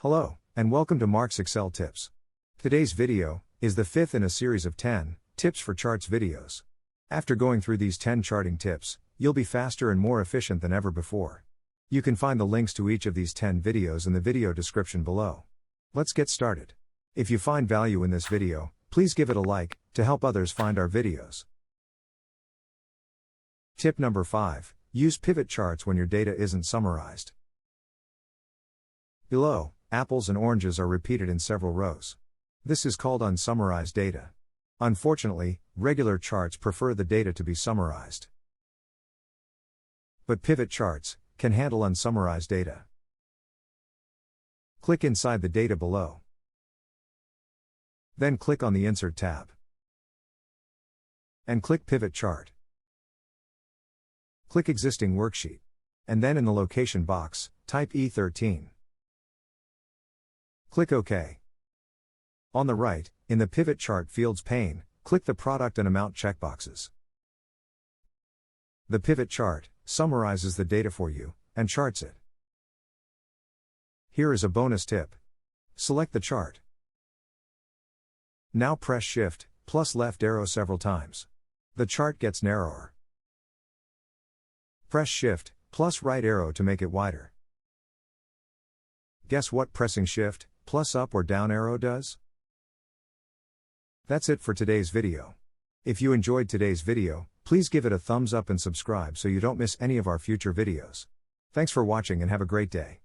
Hello, and welcome to Mark's Excel Tips. Today's video is the fifth in a series of 10 tips for charts videos. After going through these 10 charting tips, you'll be faster and more efficient than ever before. You can find the links to each of these 10 videos in the video description below. Let's get started. If you find value in this video, please give it a like to help others find our videos. Tip number 5. Use pivot charts when your data isn't summarized. Below, apples and oranges are repeated in several rows. This is called unsummarized data. Unfortunately, regular charts prefer the data to be summarized. But pivot charts can handle unsummarized data. Click inside the data below. Then click on the Insert tab. And click Pivot Chart. Click Existing Worksheet. And then in the location box, type E13. Click OK. On the right, in the Pivot Chart Fields pane, click the Product and Amount checkboxes. The pivot chart summarizes the data for you and charts it. Here is a bonus tip. Select the chart. Now press Shift plus left arrow several times. The chart gets narrower. Press Shift plus right arrow to make it wider. Guess what pressing Shift plus up or down arrow does? That's it for today's video. If you enjoyed today's video, please give it a thumbs up and subscribe so you don't miss any of our future videos. Thanks for watching and have a great day.